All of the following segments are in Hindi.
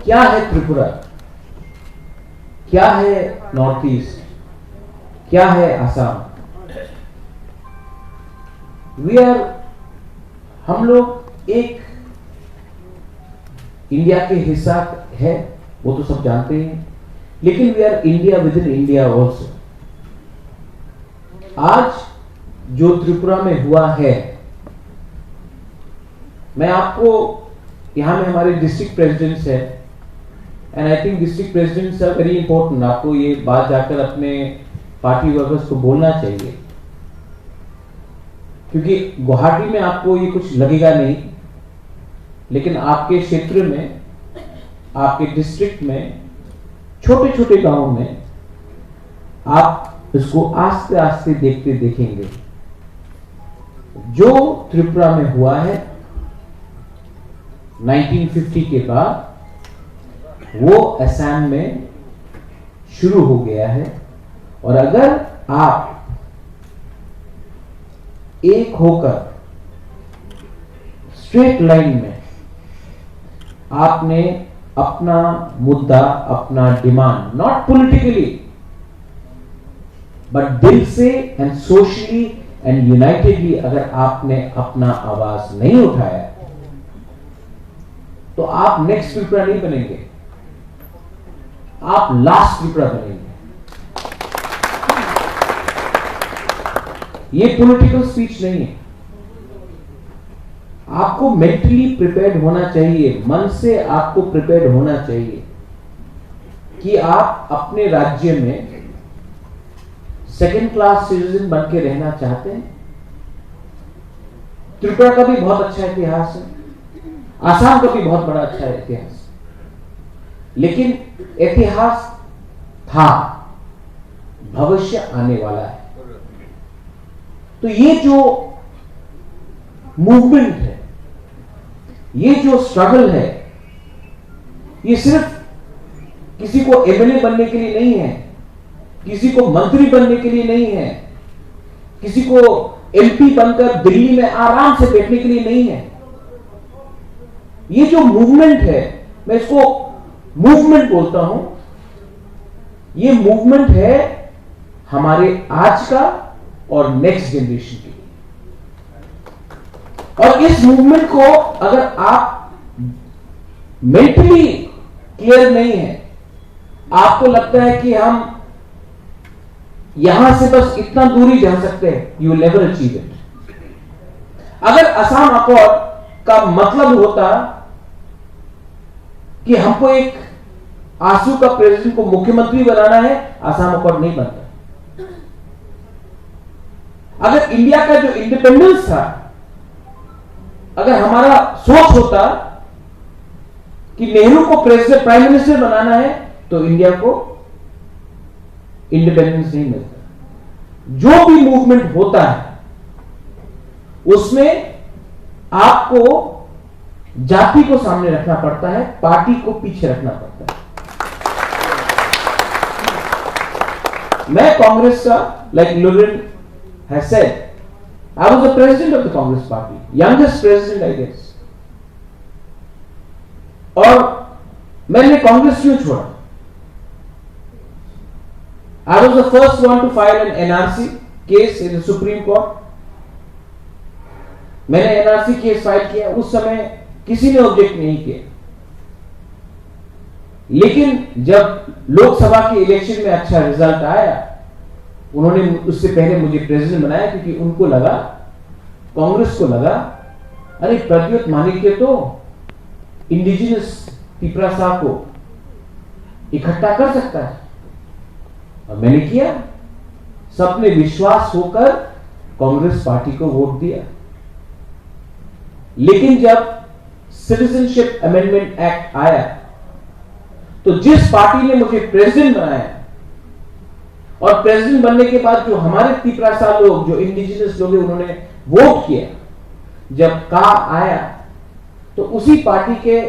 क्या है त्रिपुरा, क्या है नॉर्थ ईस्ट, क्या है असम। हम लोग एक इंडिया के हिस्सा है, वो तो सब जानते हैं, लेकिन we are India with in India also. आज जो त्रिपुरा में हुआ है, मैं आपको यहां में हमारे डिस्ट्रिक्ट प्रेसिडेंट्स है, and I think district presidents are very important. आपको ये बात जाकर अपने पार्टी वर्कर्स को बोलना चाहिए, क्योंकि गुवाहाटी में आपको ये कुछ लगेगा नहीं, लेकिन आपके क्षेत्र में, आपके डिस्ट्रिक्ट में, छोटे छोटे गांव में आप इसको आस्ते आस्ते देखते देखेंगे। जो त्रिपुरा में हुआ है 1950 के बाद, वो असम में शुरू हो गया है। और अगर आप एक होकर स्ट्रेट लाइन में आपने अपना मुद्दा, अपना डिमांड, नॉट पॉलिटिकली बट दिल से एंड सोशली एंड यूनाइटेडली, अगर आपने अपना आवाज नहीं उठाया, तो आप नेक्स्ट त्रिपुरा नहीं बनेंगे, आप लास्ट त्रिपुरा बनेंगे। ये पॉलिटिकल स्पीच नहीं है। आपको मेंटली प्रिपेयर्ड होना चाहिए, मन से आपको प्रिपेयर्ड होना चाहिए कि आप अपने राज्य में सेकेंड क्लास सिटीजन बन के रहना चाहते हैं। त्रिपुरा का भी बहुत अच्छा इतिहास है, आसाम का भी बहुत बड़ा अच्छा इतिहास, लेकिन इतिहास था, भविष्य आने वाला है। तो ये जो मूवमेंट है, ये जो स्ट्रगल है, ये सिर्फ किसी को एमएलए बनने के लिए नहीं है, किसी को मंत्री बनने के लिए नहीं है, किसी को एमपी बनकर दिल्ली में आराम से बैठने के लिए नहीं है। ये जो मूवमेंट है, मैं इसको मूवमेंट बोलता हूं, ये मूवमेंट है हमारे आज का और नेक्स्ट जनरेशन के लिए। और इस मूवमेंट को अगर आप मेंटली क्लियर नहीं है, आपको लगता है कि हम यहां से बस इतना दूर ही जा सकते हैं, you will never achieve it. अगर असम अकॉर्ड का मतलब होता कि हमको एक आसू का प्रेसिडेंट को मुख्यमंत्री बनाना है, असम अकॉर्ड नहीं बनता। अगर इंडिया का जो इंडिपेंडेंस था, अगर हमारा सोच होता कि नेहरू को प्रेसिडेंट प्राइम मिनिस्टर बनाना है, तो इंडिया को इंडिपेंडेंस नहीं मिलता। जो भी मूवमेंट होता है उसमें आपको जाति को सामने रखना पड़ता है, पार्टी को पीछे रखना पड़ता है। मैं कांग्रेस का, like Lurin has said, I was the president of the Congress party, youngest president I guess. और मैंने कांग्रेस क्यों छोड़ा? I was the first one to file an NRC case in the Supreme Court. मैंने NRC केस फाइल किया, उस समय किसी ने ऑब्जेक्ट नहीं किया। लेकिन जब लोकसभा के इलेक्शन में अच्छा रिजल्ट आया, उन्होंने उससे पहले मुझे प्रेसिडेंट बनाया, क्योंकि उनको लगा, कांग्रेस को लगा, अरे प्रद्योत माणिक्य तो इंडिजिनस तिपरासा को इकट्ठा कर सकता है। और मैंने किया, सबने विश्वास होकर कांग्रेस पार्टी को वोट दिया। लेकिन जब सिटीजनशिप अमेंडमेंट एक्ट आया, तो जिस पार्टी ने मुझे प्रेसिडेंट बनाया, और प्रेसिडेंट बनने के बाद जो हमारे तिपरासा लोग, जो इंडिजिनस लोग, उन्होंने वोट किया, जब का आया, तो उसी पार्टी के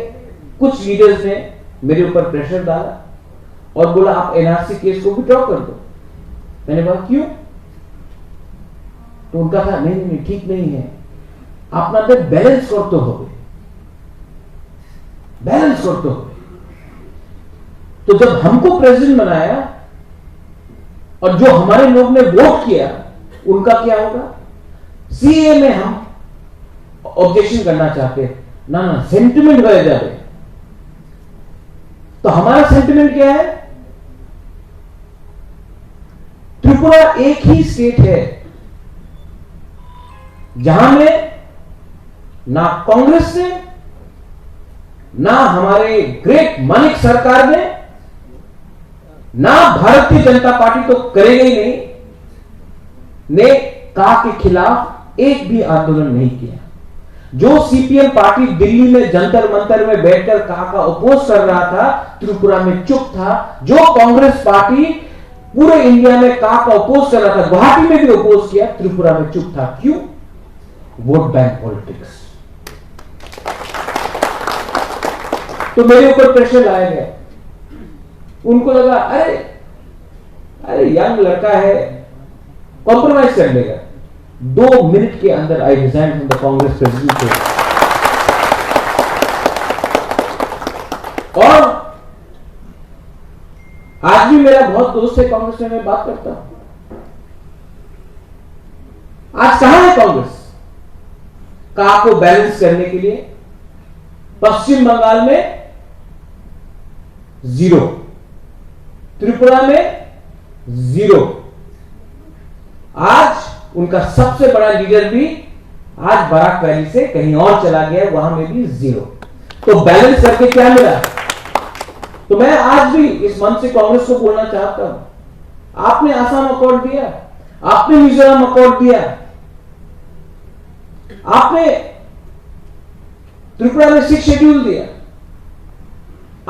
कुछ लीडर्स ने मेरे ऊपर प्रेशर डाला और बोला आप एनआरसी केस को विड्रॉ कर दो। मैंने कहा क्यों? तो उनका था नहीं नहीं ठीक नहीं है, আপনাদের ব্যালেন্স করতে হবে, ব্যালেন্স করতে হবে। तो जब हमको प्रेसिडेंट बनाया और जो हमारे लोग ने वोट किया उनका क्या होगा? सीए में हम ऑब्जेक्शन करना चाहते ना, सेंटिमेंट गए जाए। तो हमारा सेंटिमेंट क्या है? त्रिपुरा एक ही स्टेट है जहां में ना कांग्रेस ने, ना हमारे ग्रेट मानिक सरकार ना भारतीय जनता पार्टी तो करेगी ही नहीं, ने का के खिलाफ एक भी आंदोलन नहीं किया। जो सीपीएम पार्टी दिल्ली में जंतर मंतर में बैठकर का अपोज कर रहा था, त्रिपुरा में चुप था। जो कांग्रेस पार्टी पूरे इंडिया में का अपोज कर रहा था, गुवाहाटी में भी अपोज किया, त्रिपुरा में चुप था। क्यों? Vote bank politics. तो मेरे ऊपर प्रेशर लाया गया। उनको लगा अरे यंग लड़का है, कॉम्प्रोमाइज कर लेगा। 2 मिनट के अंदर I resign from the Congress president. और आज भी मेरा बहुत दोस्त है कांग्रेस में, मैं बात करता हूं। आज कहां है कांग्रेस का को बैलेंस करने के लिए? पश्चिम बंगाल में 0, त्रिपुरा में 0। आज उनका सबसे बड़ा लीडर भी आज बराक वैली से कहीं और चला गया, वहां में भी 0। तो बैलेंस करके क्या मिला? तो मैं आज भी इस मंच से कांग्रेस को बोलना चाहता हूं, आपने आसाम अकॉर्ड दिया, आपने मिजोरम अकॉर्ड दिया, आपने त्रिपुरा में 6 शेड्यूल दिया।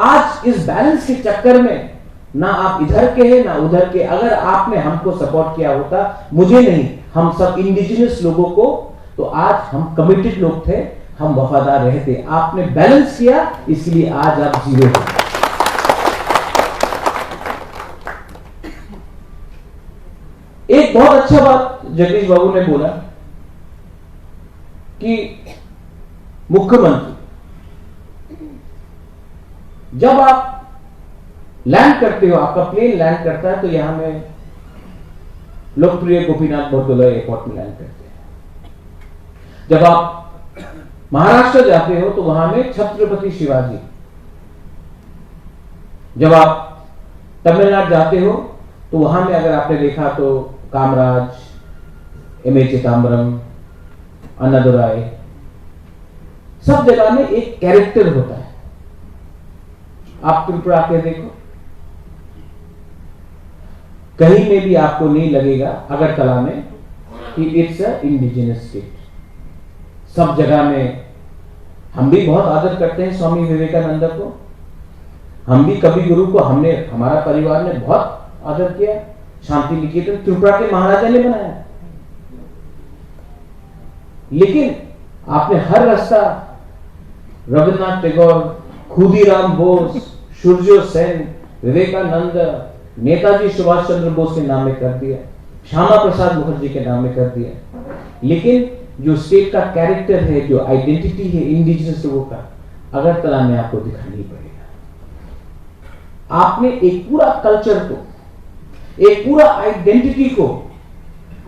आज इस बैलेंस के चक्कर में ना आप इधर के हैं ना उधर के। अगर आपने हमको सपोर्ट किया होता, मुझे नहीं, हम सब इंडिजिनस लोगों को, तो आज हम कमिटेड लोग थे, हम वफादार रहते। आपने बैलेंस किया, इसलिए आज आप 0 हैं। एक बहुत अच्छा बात जगदीश बाबू ने बोला कि मुख्यमंत्री जब आप लैंड करते हो, आपका प्लेन लैंड करता है, तो यहां में लोकप्रिय गोपीनाथ बरदोलाई एयरपोर्ट में लैंड करते हैं। जब आप महाराष्ट्र जाते हो तो वहां में छत्रपति शिवाजी। जब आप तमिलनाडु जाते हो तो वहां में अगर आपने देखा तो कामराज, एम.ए. चिदम्बरम, अन्नादुराई, सब जगह में एक कैरेक्टर होता है। आप त्रिपुरा के देखो, कहीं में भी आपको नहीं लगेगा अगरतला में कि इट्स अ इंडिजिनस स्टेट। सब जगह में हम भी बहुत आदर करते हैं स्वामी विवेकानंद को, हम भी कवि गुरु को हमारा परिवार ने बहुत आदर किया। शांति निकेतन त्रिपुरा के महाराजा ने बनाया। लेकिन आपने हर रास्ता रविन्द्रनाथ टैगोर, खुदीराम बोस, सूर्य सेन, विवेकानंद, नेताजी सुभाष चंद्र बोस के नाम में कर दिया, श्यामा प्रसाद मुखर्जी के नाम में कर दिया। लेकिन जो स्टेट का कैरेक्टर है, जो आइडेंटिटी है इंडिजिनस लोगों का, अगरतला में आपको दिखाई पड़ेगा। आपने एक पूरा कल्चर को, एक पूरा आइडेंटिटी को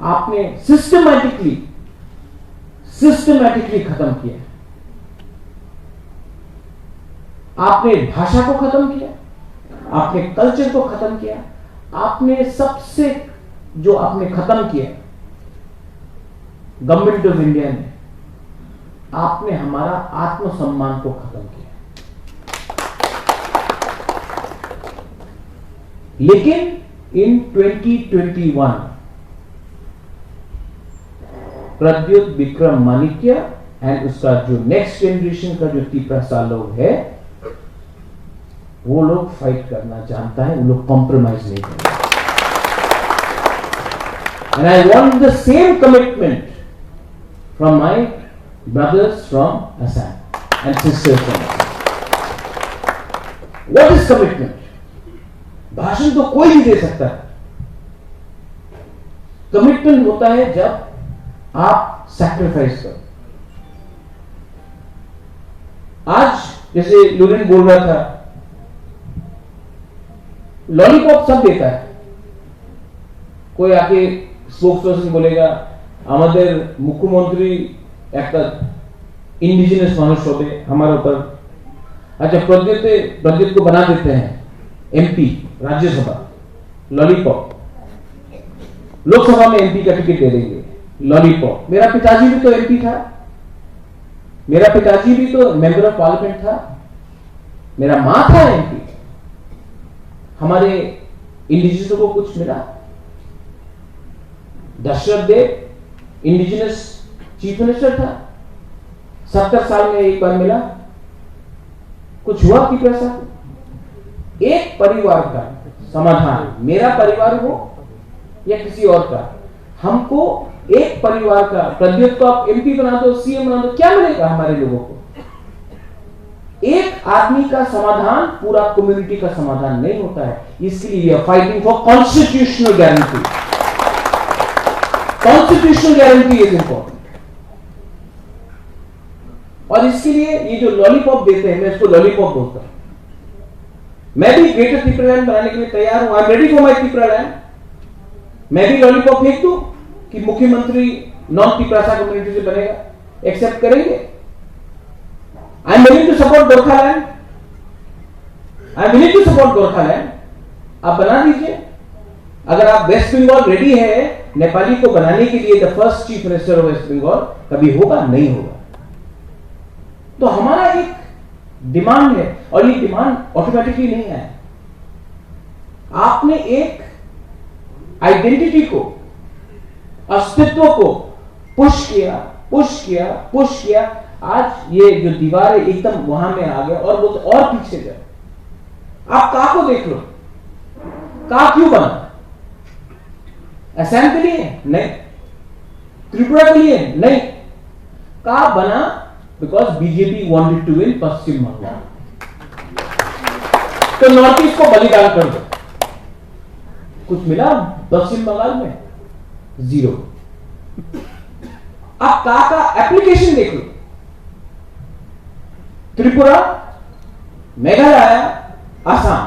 आपने सिस्टमैटिकली खत्म किया। आपने भाषा को खत्म किया, आपने कल्चर को खत्म किया, आपने सबसे जो आपने खत्म किया गवर्नमेंट ऑफ इंडिया ने, आपने हमारा आत्मसम्मान को खत्म किया। लेकिन इन 2021 प्रद्युत विक्रम माणिक्य एंड उसका जो नेक्स्ट जनरेशन का जो तिपरासा लोग है, वो लोग फाइट करना जानता है, वो लोग कॉम्प्रोमाइज नहीं करते। And I want the same commitment from my brothers from Assam and sisters from Assam. What is commitment? भाषण तो कोई भी दे सकता है। कमिटमेंट होता है जब आप सैक्रिफाइस करो। आज जैसे लुरिन बोल रहा था लॉलीपॉप सब देता है। कोई आके स्पोक्स पर्सन बोलेगा আমাদের মুখ্যমন্ত্রী একটা इंडिजिनस মানুষ হবে हमारे ऊपर, अच्छा प्रद्युत को बना देते हैं एमपी राज्यसभा, लॉलीपॉप, लोकसभा में एमपी का टिकट दे देंगे, लॉलीपॉप। मेरा पिताजी भी तो एमपी था, मेरा पिताजी भी तो मेंबर ऑफ पार्लियामेंट था, मेरा मां था एमपी। हमारे इंडिजिनस को कुछ मिला? दशरथ देव इंडिजिनस चीफ मिनिस्टर था, 70 साल में एक बार मिला, कुछ हुआ कि पैसा? एक परिवार का समाधान, मेरा परिवार हो या किसी और का, हमको एक परिवार का, प्रद्युत को आप एमपी बना दो, सीएम बना दो, क्या मिलेगा हमारे लोगों को? एक आदमी का समाधान पूरा कम्युनिटी का समाधान नहीं होता है। इसलिए we are fighting for constitutional guarantee. Constitutional guarantee is important. और इसके लिए ये जो लॉलीपॉप देते हैं, मैं इसको लॉलीपॉप बोलता हूं। मैं भी ग्रेटर त्रिपुरा लैंड बनाने के लिए तैयार हूं। I am ready for my Tripura land. मैं भी लॉलीपॉप फेंक दूं कि मुख्यमंत्री नॉन त्रिपुरा कम्युनिटी से बनेगा, एक्सेप्ट करेंगे? I am willing to support Gorkhaland, I am willing to support Gorkhaland. आप बना दीजिए। अगर आप वेस्ट बंगाल रेडी है नेपाली को बनाने के लिए, the first chief minister of West Bengal, कभी होगा? नहीं होगा। तो हमारा एक डिमांड है, और ये डिमांड ऑटोमेटिकली नहीं है। आपने एक आइडेंटिटी को, अस्तित्व को पुश किया, पुश किया, पुश किया। आज ये जो दीवार है एकदम वहां में आ गया, और वो तो और पीछे गया। आप का को देख लो, का क्यों बना? असम के लिए नहीं, त्रिपुरा के लिए नहीं, का बना because BJP wanted to win Paschim Bengal. तो नॉर्थ ईस्ट को बलिदान कर दो। कुछ मिला पश्चिम बंगाल में? जीरो। आप का एप्लीकेशन देख लो। त्रिपुरा, मेघालय, असम,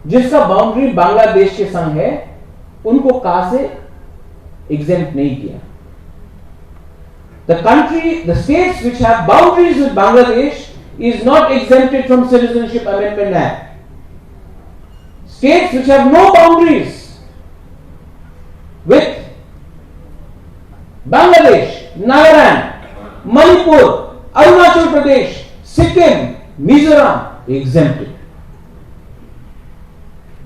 जिसका बाउंड्री बांग्लादेश के संग है, उनको का से एग्जेम्प्ट नहीं किया। The states which have boundaries with Bangladesh is not exempted from Citizenship Amendment Act. States which have no boundaries with Bangladesh, Nagaland, Manipur, Arunachal Pradesh, Sikkim, Mizoram, exempted.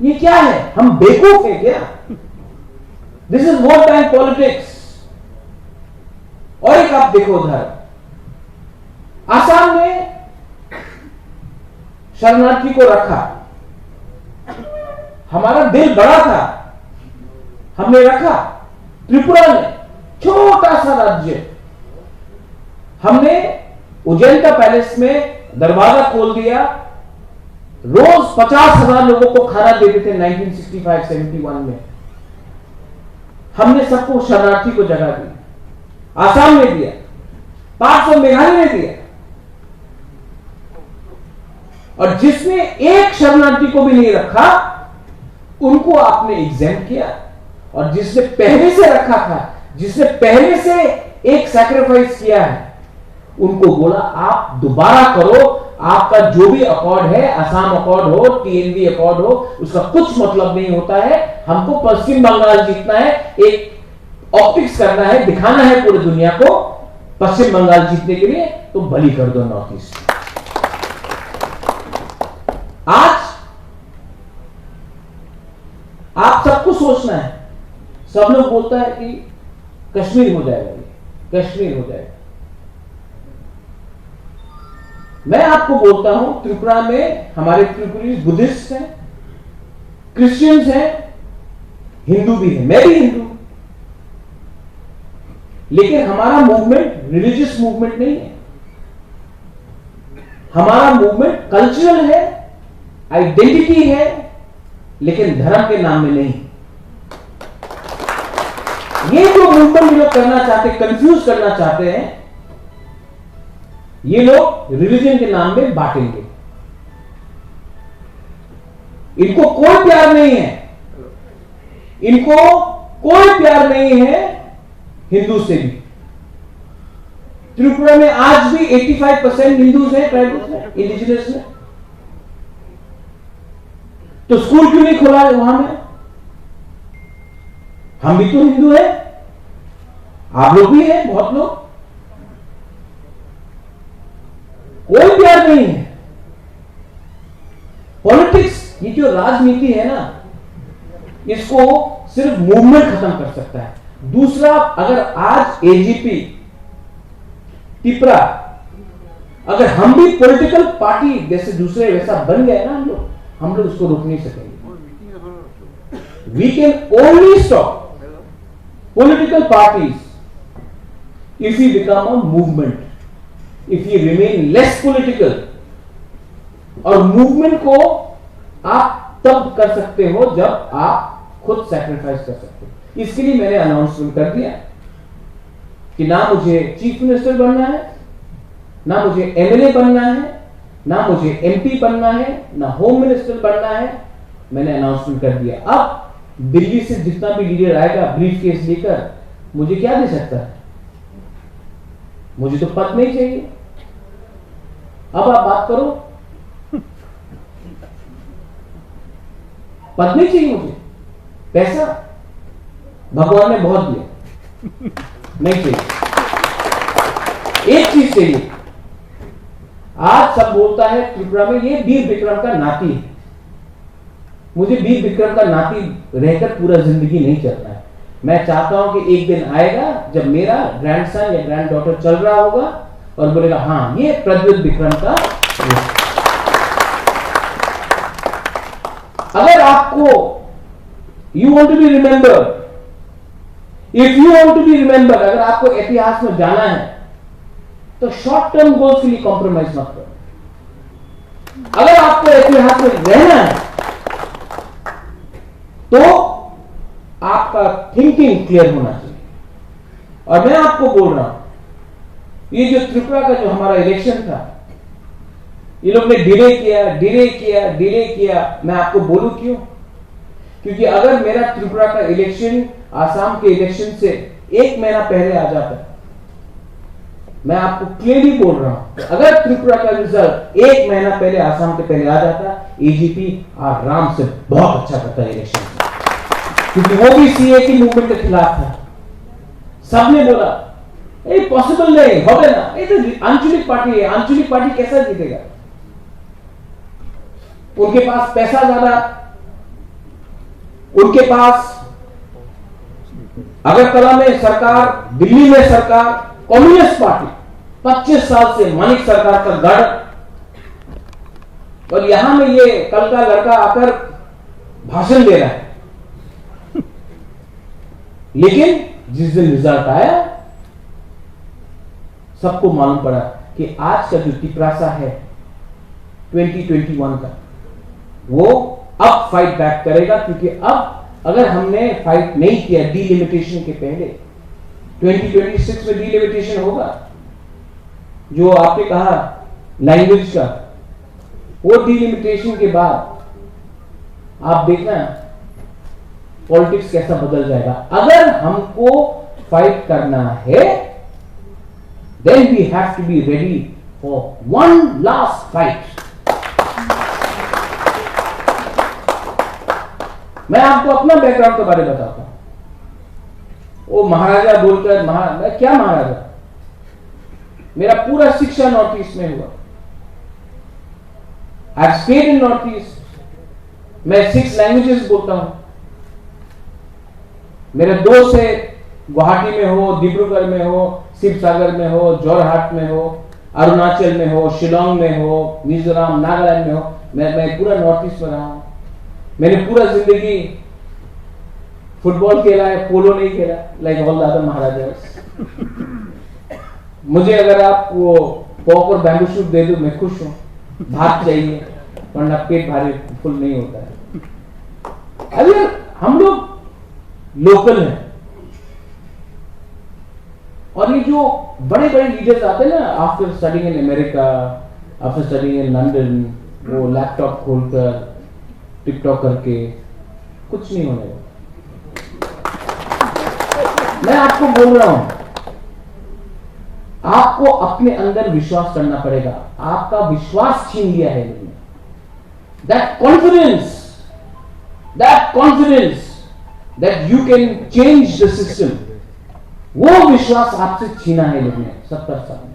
ये क्या है? हम बेवकूफ हैं क्या? This is vote bank politics. और एक आप देखो उधर आसाम ने शरणार्थी को रखा, हमारा दिल बड़ा था, हमने रखा। त्रिपुरा ने छोटा सा राज्य, हमने उज्जैन पैलेस में दरवाजा खोल दिया, रोज 50,000 लोगों को खाना देते थे 1965-71 में। हमने सबको शरणार्थी को जगह दी, आसाम ने दिया, 500 मेघालय ने दिया। और जिसने एक शरणार्थी को भी नहीं रखा, उनको आपने एग्जाम किया। और जिसने पहले से रखा था, जिसने पहले से एक सैक्रिफाइस किया है, उनको बोला आप दोबारा करो। आपका जो भी अकॉर्ड है, असम अकॉर्ड हो, टीएनबी अकॉर्ड हो, उसका कुछ मतलब नहीं होता है। हमको पश्चिम बंगाल जीतना है, एक ऑप्टिक्स करना है, दिखाना है पूरी दुनिया को पश्चिम बंगाल जीतने के लिए, तो बलि कर दो नॉर्थ ईस्ट। आज आप सबको सोचना है। सब लोग बोलता है कि कश्मीर हो जाएगा, कश्मीर हो जाएगा। मैं आपको बोलता हूं, त्रिपुरा में हमारे त्रिपुरी बुद्धिस्ट हैं, क्रिश्चियंस हैं, हिंदू भी हैं, मैं भी हिंदू। लेकिन हमारा मूवमेंट रिलीजियस मूवमेंट नहीं है। हमारा मूवमेंट कल्चरल है, आइडेंटिटी है, लेकिन धर्म के नाम में नहीं। ये जो मूवमेंट लोग करना चाहते, कंफ्यूज करना चाहते हैं, ये लोग रिलीजन के नाम में बांटेंगे। इनको कोई प्यार नहीं है, इनको कोई प्यार नहीं है हिंदू से भी। त्रिपुरा में आज भी 85% हिंदूज हैं, ट्राइबल्स में, इंडिजिनस में। तो स्कूल क्यों नहीं खोला है वहां में? हम भी तो हिंदू हैं, आप लोग भी हैं, बहुत लोग। कोई प्यार नहीं है। पॉलिटिक्स, ये जो राजनीति है ना, इसको सिर्फ मूवमेंट खत्म कर सकता है। दूसरा, अगर आज एजीपी त्रिपुरा, अगर हम भी पॉलिटिकल पार्टी जैसे दूसरे वैसा बन गए ना, हम लोग उसको रोक नहीं सकेंगे। We can only stop political parties if we become a movement, if we remain less political। और मूवमेंट को आप तब कर सकते हो जब आप खुद सैक्रिफाइस कर सकते हो। इसके लिए मैंने अनाउंसमेंट कर दिया कि ना मुझे चीफ मिनिस्टर बनना है, ना मुझे एमएलए बनना है, ना मुझे एमपी बनना है, ना होम मिनिस्टर बनना है। मैंने अनाउंसमेंट कर दिया। अब दिल्ली से जितना भी लीडर आएगा ब्रीफ केस लेकर, मुझे क्या दे सकता है? मुझे तो पद नहीं चाहिए। अब आप बात करो, पद नहीं चाहिए मुझे, पैसा भगवान ने बहुत दिया, नहीं चाहिए। एक चीज चाहिए। आज सब बोलता है त्रिपुरा में ये वीर विक्रम का नाती है। मुझे वीर विक्रम का नाती रहकर पूरा जिंदगी नहीं चलना है। मैं चाहता हूं कि एक दिन आएगा जब मेरा ग्रैंडसन या ग्रैंड डॉटर चल रहा होगा और बोलेगा हाँ ये प्रज्वल विक्रम का। अगर आपको you want to be remembered, if you want to be remembered, अगर आपको इतिहास में जाना है तो शॉर्ट टर्म गोल्स के लिए कॉम्प्रोमाइज मत करो। अगर आपको इतिहास में रहना है तो आपका थिंकिंग क्लियर होना चाहिए। और मैं आपको बोल रहा हूं, ये जो त्रिपुरा का जो हमारा इलेक्शन था, ये लोग ने डिले किया। मैं आपको बोलूं क्यों? क्योंकि अगर मेरा त्रिपुरा का इलेक्शन आसाम के इलेक्शन से 1 महीना पहले आ जाता, मैं आपको क्लियरली बोल रहा हूं, अगर त्रिपुरा का रिजल्ट 1 महीना पहले आसाम के पहले आ जाता, एजीपी आराम से बहुत अच्छा करता है इलेक्शन, क्योंकि वो भी सीए की मूवमेंट के खिलाफ था। सबने बोला पॉसिबल नहीं हो गया ना, ये तो आंचलिक पार्टी है, आंचलिक पार्टी कैसा जीतेगा? उनके पास पैसा ज्यादा, उनके पास अगरतला में सरकार, दिल्ली में सरकार, कम्युनिस्ट पार्टी 25 साल से मानिक सरकार का गढ़, और यहां में ये कल का लड़का आकर भाषण दे रहा है। लेकिन जिस दिन रिजल्ट आया, सबको मालूम पड़ा कि आज का जो तिपरासा है 2021 का, वो अब फाइट बैक करेगा। क्योंकि अब अगर हमने फाइट नहीं किया डीलिमिटेशन के पहले, 2026 में डीलिमिटेशन होगा। जो आपने कहा लैंग्वेज का, वो डीलिमिटेशन के बाद आप देखना पॉलिटिक्स कैसा बदल जाएगा। अगर हमको फाइट करना है, then we have to be ready for one last fight। मैं आपको अपना बैकग्राउंड के बारे में बताता हूं। वो महाराजा बोलकर मैं क्या महाराजा, मेरा पूरा शिक्षा नॉर्थ ईस्ट में हुआ। I have stayed in north east. मैं 6 लैंग्वेजेस बोलता हूं। मेरे दोस्त है, गुवाहाटी में हो, डिब्रूगढ़ में हो, शिवसागर में हो, जोरहाट में हो, अरुणाचल में हो, शिलोंग में हो, मिजोरम, नागालैंड में हो। मैं पूरा नॉर्थ ईस्ट में रहा हूं। मैंने पूरा जिंदगी फुटबॉल खेला है, पोलो नहीं खेला, लाइक ऑल द अदर महाराजा। मुझे अगर आप वो पॉक और बैम्बू शूट दे दो, मैं खुश हूं। भात चाहिए वरना पेट भारी फुल नहीं होता है। अभी हम लोग लोकल हैं, और ये जो बड़े बड़े लीडर्स आते हैं ना, after studying in America, after studying in London, वो लैपटॉप खोलकर टिकटॉक करके कुछ नहीं होने वाला। मैं आपको बोल रहा हूं, आपको अपने अंदर विश्वास करना पड़ेगा। आपका विश्वास छीन लिया है लोगों ने। That confidence that you can change the system, वो विश्वास आपसे छीना है लोगों ने 70 साल में।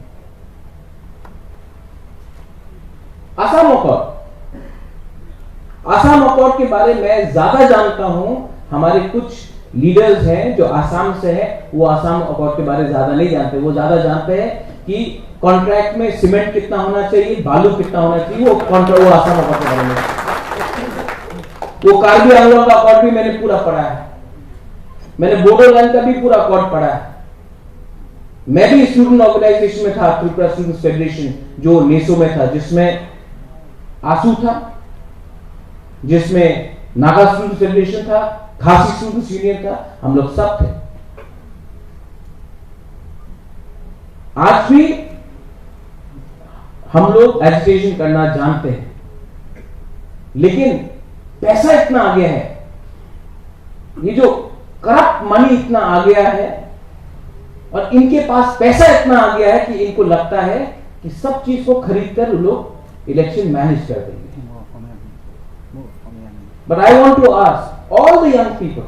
आसाम अकॉर्ड के बारे में ज्यादा जानता हूं। हमारे कुछ लीडर्स हैं जो आसाम से हैं, वो आसाम अकॉर्ड के बारे में ज्यादा नहीं जानते। वो ज्यादा जानते हैं कि कॉन्ट्रैक्ट में सीमेंट कितना होना चाहिए, बालू कितना होना चाहिए। वो आसाम अकॉर्ड के बारे में। वो कार्बी आंगलों का अकॉर्ड भी मैंने पूरा पढ़ा है। मैंने बोडोलैंड का भी पूरा अकॉर्ड पढ़ा है। मैं भी स्टूडेंट ऑर्गेनाइजेशन में था, त्रिपुरा स्टूडेंट फेडरेशन, जो नेसो में था, जिसमें आसू था, जिसमें नागा स्टूडेंट फेडरेशन था, खासी स्टूडेंट यूनियन था। हम लोग सब थे। आज भी हम लोग एजुकेशन करना जानते हैं, लेकिन पैसा इतना आ गया है, ये जो करप्ट मनी इतना आ गया है, और इनके पास पैसा इतना आ गया है कि इनको लगता है कि सब चीज को खरीद कर लोग इलेक्शन मैनेज कर देंगे। But I want to ask all the young people,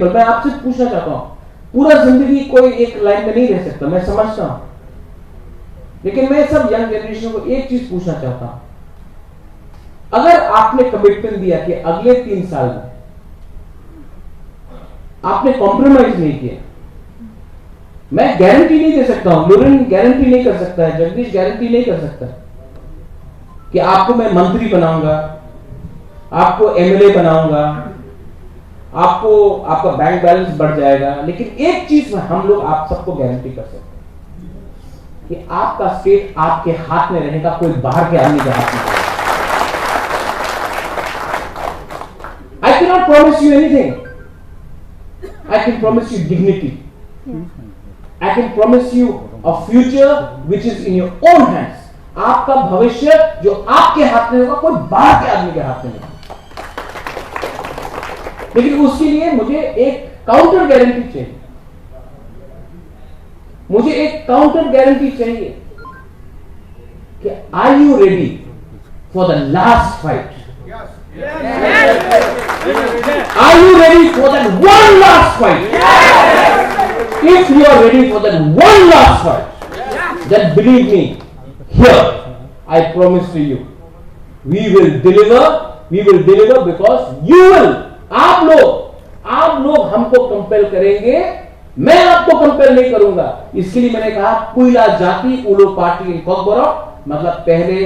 मैं आपसे पूछना चाहता हूं, पूरा जिंदगी कोई एक लाइन में नहीं रह सकता, मैं समझता हूं, लेकिन मैं सब यंग जनरेशन को एक चीज पूछना चाहता हूं। अगर आपने कमिटमेंट दिया कि अगले 3 साल में आपने कॉम्प्रोमाइज नहीं किया, मैं गारंटी नहीं दे सकता हूं, लुरिन गारंटी नहीं कर सकता है, जगदीश गारंटी नहीं कर सकता कि आपको मैं मंत्री बनाऊंगा, आपको एमएलए बनाऊंगा, आपको आपका बैंक बैलेंस बढ़ जाएगा। लेकिन एक चीज में हम लोग आप सबको गारंटी कर सकते हैं कि आपका स्टेट आपके हाथ में रहेगा, कोई बाहर के आदमी के हाथ में रहेगा। I cannot promise you anything. I can promise you dignity. I can promise you a future which is in your own hands. आपका भविष्य जो आपके हाथ में होगा, कोई बाहर के आदमी के हाथ में नहीं। लेकिन उसके लिए मुझे एक काउंटर गारंटी चाहिए। मुझे एक काउंटर गारंटी चाहिए कि are you ready for the last fight? Are you ready for that one last fight? If you are ready for that one last fight, then believe me, here I promise to you, we will deliver because you will. आप लोग हमको कंपेल करेंगे, मैं आपको कंपेल नहीं करूंगा। इसके लिए मैंने कहा पुइला जाति उलो पार्टी इनकॉर्पोरेट, मतलब पहले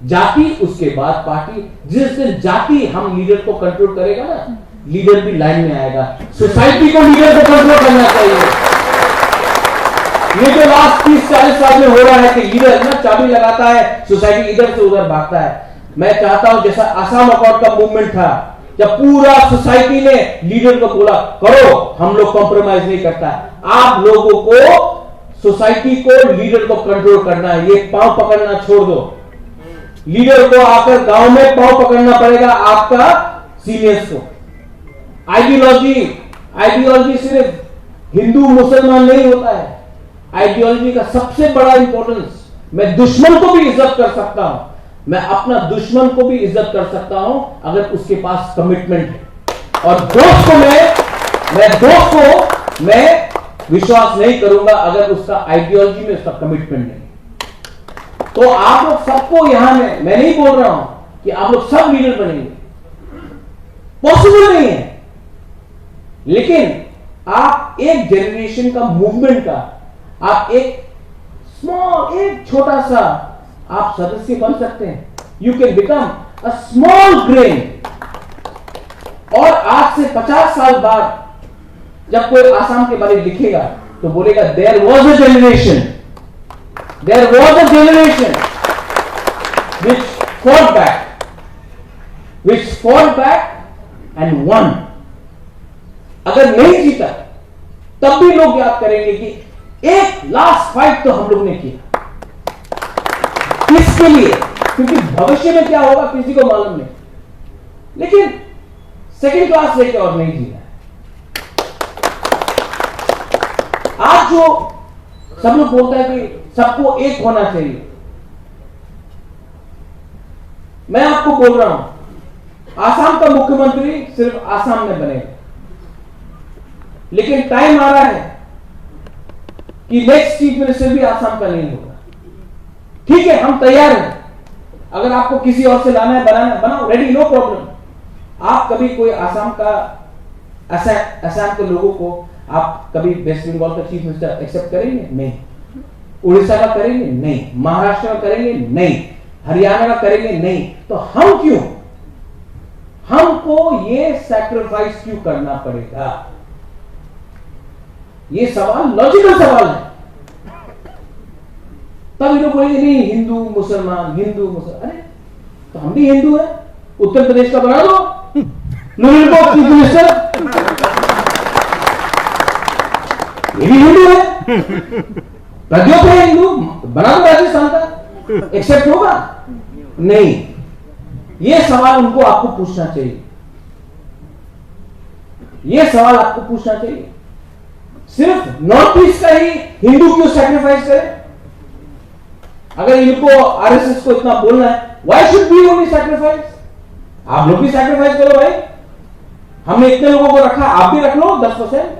जाति उसके बाद पार्टी। जिस दिन जाति हम लीडर को कंट्रोल करेगा ना, लीडर भी लाइन में आएगा। सोसाइटी को लीडर को कंट्रोल करना चाहिए। ये जो लास्ट 30-40 साल में हो रहा है कि लीडर ना चाबी लगाता है, सोसाइटी इधर से उधर भागता है। मैं चाहता हूं जैसा आसाम अकॉर्ड का मूवमेंट था, जब पूरा सोसाइटी ने लीडर को बोला करो, हम लोग कॉम्प्रोमाइज नहीं करता। आप लोगों को सोसाइटी को लीडर को कंट्रोल करना है, ये पांव पकड़ना छोड़ दो। लीडर को आकर गांव में पांव पकड़ना पड़ेगा आपका सीनियर्स को। आइडियोलॉजी सिर्फ हिंदू मुसलमान नहीं होता है। आइडियोलॉजी का सबसे बड़ा इंपॉर्टेंस, मैं दुश्मन को भी इज्जत कर सकता हूं, मैं अपना दुश्मन को भी इज्जत कर सकता हूं अगर उसके पास कमिटमेंट है। और दोस्त को मैं विश्वास नहीं करूंगा अगर उसका आइडियोलॉजी में उसका कमिटमेंट नहीं। तो आप लोग सबको यहां में, मैं नहीं बोल रहा हूं कि आप लोग सब लीडर बनेंगे, पॉसिबल नहीं है, लेकिन आप एक जनरेशन का मूवमेंट का, आप एक स्मॉल, एक छोटा सा आप सदस्य बन सकते हैं। You can become a small grain. और आज से 50 साल बाद जब कोई आसाम के बारे में लिखेगा तो बोलेगा there was a generation which fought back and won। अगर नहीं जीता तब भी लोग याद करेंगे कि एक लास्ट फाइट तो हम लोग ने किया। क्योंकि भविष्य में क्या होगा किसी को मालूम नहीं, लेकिन सेकंड क्लास लेके और नहीं जीना है। आज जो सब लोग बोलते हैं कि सबको एक होना चाहिए, मैं आपको बोल रहा हूं आसाम का मुख्यमंत्री सिर्फ आसाम में बनेगा, लेकिन टाइम आ रहा है कि नेक्स्ट चीफ मिनिस्टर भी आसाम का नहीं होगा। ठीक है, हम तैयार हैं, अगर आपको किसी और से लाना है बनाना बनाओ, रेडी, नो प्रॉब्लम। आप कभी कोई आसाम का असम के लोगों को आप कभी वेस्ट बंगाल का चीफ मिनिस्टर एक्सेप्ट करेंगे? नहीं। उड़ीसा का करेंगे? नहीं। महाराष्ट्र का करेंगे? नहीं। हरियाणा का करेंगे? नहीं। तो हम क्यों, हमको ये सैक्रिफाइस क्यों करना पड़ेगा? ये सवाल लॉजिकल सवाल है। तब ये लोग बोलेंगे नहीं हिंदू मुसलमान, हिंदू मुसलमान। अरे तो हम भी हिंदू हैं, उत्तर प्रदेश का बना दो नवीन को चीफ मिनिस्टर, ये भी हिंदू है, प्रद्योत है हिंदू, बना दो राजस्थान का, एक्सेप्ट होगा? नहीं। ये सवाल उनको आपको पूछना चाहिए, ये सवाल आपको पूछना चाहिए। सिर्फ नॉर्थ ईस्ट का ही हिंदू क्यों सैक्रिफाइस करे? अगर इनको आरएसएस को इतना बोलना है, why should be only sacrifice? आप लोग भी सैक्रिफाइस करो भाई, हमने इतने लोगों को रखा, आप भी रख लो 10%।